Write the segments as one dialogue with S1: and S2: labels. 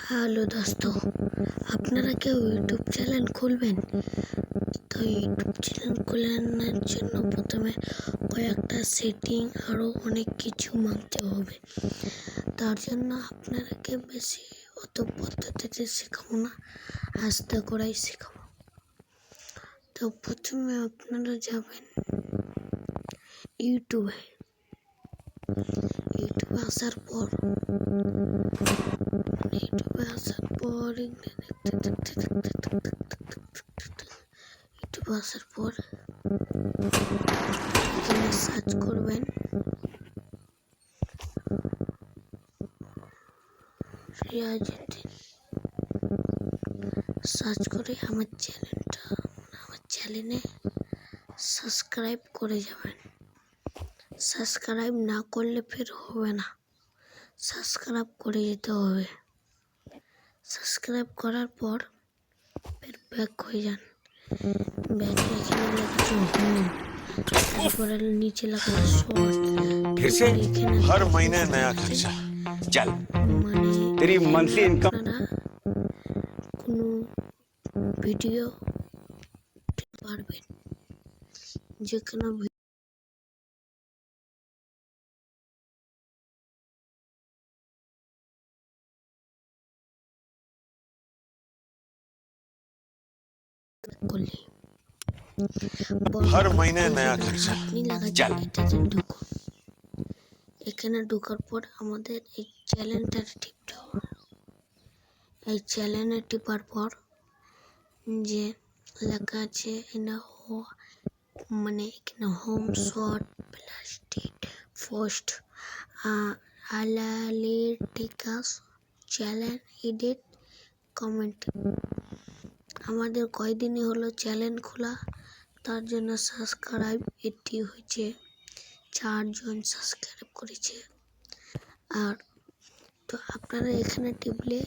S1: Hello দোস্ত, আপনারা কেউ ইউটিউব চ্যানেল খুলবেন? তো ইউটিউব চ্যানেল খোলানোর জন্য প্রথমে কয়েকটা সেটিং আরও অনেক কিছু মানতে হবে। তার জন্য আপনারাকে বেশি অত পদ্ধতিতে শেখাবো না, আস্তে করেই শেখাবো। তো প্রথমে আপনারা যাবেন ইউটিউবে আসার পর এখানে সার্চ করবেন রিয়াজউদ্দিন। সার্চ করে আমার চ্যানেলে সাবস্ক্রাইব করে যাবেন। সাবস্ক্রাইব না করলে ফের হবে না, সাবস্ক্রাইব করে যেতে হবে। সাবস্ক্রাইব করার পর ফের ব্যাক হয়ে যান। ব্যাক এখানে লেখা হোম, তারপরে নিচে লেখা শর্ট,
S2: फिर से हर महीने नया खर्चा। चल
S1: মানে
S2: तेरी मंथली इनकम
S1: আপনারা কোনো ভিডিও পারবেন, যে কোনো করলে
S2: हर महीने नया खर्चा।
S1: আপনি লাগাচ্ছেন
S2: चल
S1: এটাতে ঢুকুন। এখানে ঢোকার পর আমাদের এই চ্যানেলটা টিপতে হবে। এই চ্যানেলে টিপার পর যে লেখা আছে এখানে home, short, plastic, post, analytics, channel, edit, comment. আমাদের কয়দিনই হলো চ্যানেল খোলা, তার জন্য সাবস্ক্রাইব এটি হয়েছে 4 জন সাবস্ক্রাইব করেছে। আর তো আপনারা এখানে টিপলে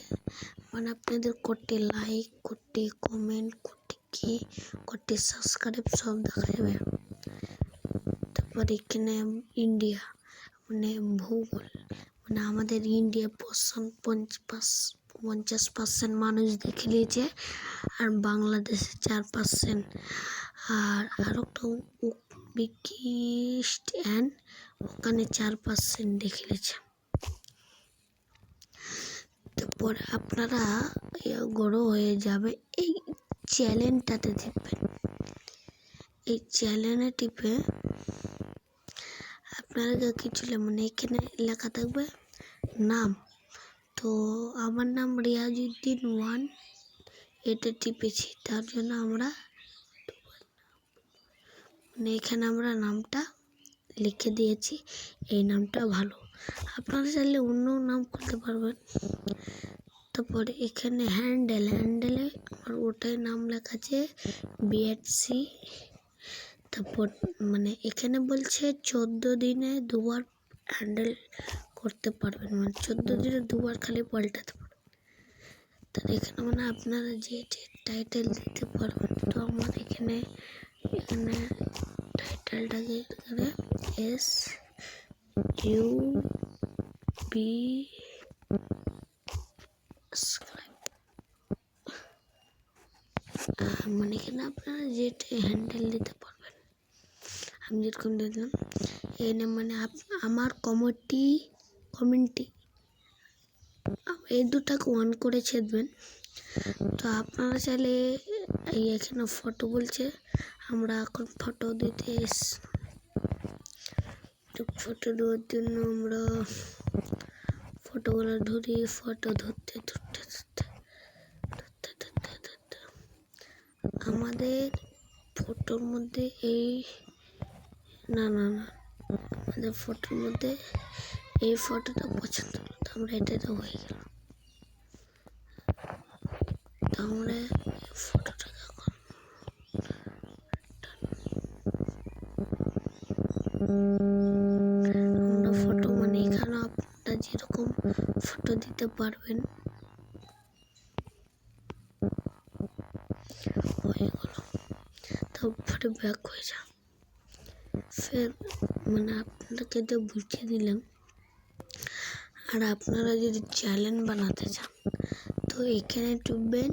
S1: আপনাদের কোটি লাইক, কোটি কমেন্ট, কোটি সাবস্ক্রাইব সব দেখা যাবে। তারপর এখানে ইন্ডিয়া ভূগোল, আমাদের ইন্ডিয়া 50% মানুষ দেখে নিয়েছে, আর বাংলাদেশে 4%, আর একটা উইকিস্ট অ্যান্ড ওখানে 4% দেখে নিয়েছে। তারপর আপনারা বড় হয়ে যাবে, এই চ্যানেলটাতে টিপবেন। এই চ্যানেলে টিপে আপনারা কিছু এখানে লেখা থাকবে নাম। তো আমার নাম রিয়াজউদ্দিন 1, এটা টিপেছি, তার জন্য আমরা এখানে আমরা নামটা লিখে দিয়েছি। এই নামটা ভালো, আপনারা চাইলে অন্য নাম করতে পারবেন। তারপরে এখানে হ্যান্ডেলে আমার ওটাই নাম লেখা আছে বিএসসি। তারপর এখানে বলছে 14 দিনে 2বার হ্যান্ডেল করতে পারবেন, 14 দিনে 2বার খালি পাল্টাতে পারবেন। তার এখানে আপনারা যে টাইটেল দিতে পারবেন। তো আমার এখানে টাইটেলটাকে SUB এখানে আপনারা যেটা হ্যান্ডেল দিতে পারবেন। আমি যেরকম দিলাম এখানে আমার কমিউনিটি এই দুটাকে অন করে ছেদবেন। তো আপনারা চাইলে এখানে ফটো বলছে, আমরা এখন ফটো দিতে ফটো দেওয়ার জন্য আমরা ফটোগুলো ধরি। ফটো ধরতে আমাদের ফটোর মধ্যে আমাদের ফটোর মধ্যে এই ফটোটা পছন্দ হলো, তো আমরা এটাতে হয়ে গেল। তো আমরা ফটোটাকে আমরা ফটো এখানে আপনারা যেরকম ফটো দিতে পারবেন হয়ে গেল। তারপরে ব্যাক হয়ে যান। ফের আপনাদেরকে তো বুঝিয়ে দিলাম। আর আপনারা যদি চ্যানেল বানাতে চান তো এখানে টিপবেন,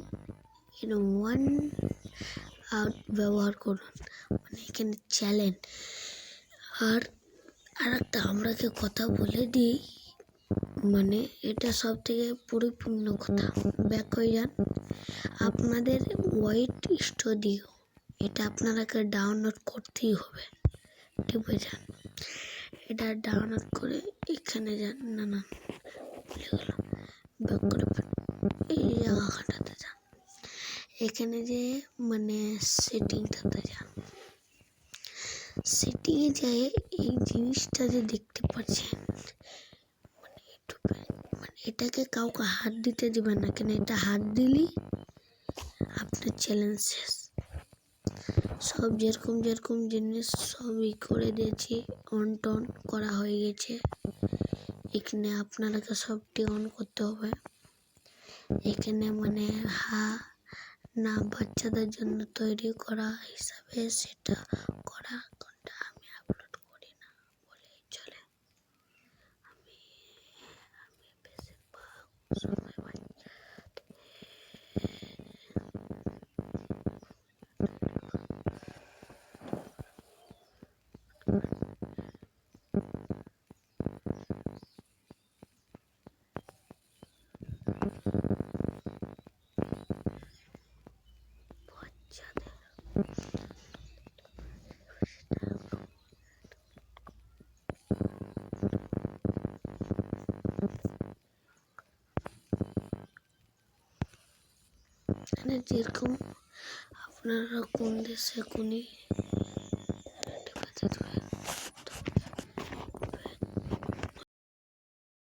S1: এর ওয়ান আউট ব্যবহার করুন, মানে এখানে চ্যানেল। আর একটা আমরাকে কথা বলে দিই, মানে এটা সব থেকে পরিপূর্ণ কথা। ব্যাক হয়ে যান, আপনাদের ওয়াইট স্টুডিও এটা আপনারাকে ডাউনলোড করতেই হবে। টিপে যান, এটা ডাউনলোড করে এখানে যান, না ভুলে গেলাম, ব্যাক করে এই জায়গাটাতে যান, এখানে যে মানে সেটিংটাতে যান। সেটিংয়ে যায় এই জিনিসটা যে দেখতে পাচ্ছেন, মানে ইউটিউবে, মানে এটাকে কাউকে হাত দিতে দিবেন না, কেন এটা হাত দিলেই আপনার চ্যালেঞ্জ শেষ। সব যেরকম জিনিস সবই করে দিয়েছি, অন টন করা হয়ে গেছে। এখানে আপনারাকে সবটি অন করতে হবে। এখানে মানে না বাচ্চাদের জন্য তৈরি করা হিসাবে সেটা করা, কোনটা আমি আপলোড করি না বলেই চলে। আমি বেশিরভাগ সময় বাচ্চাদের যেরকম আপনারা কোন দেশে কোনি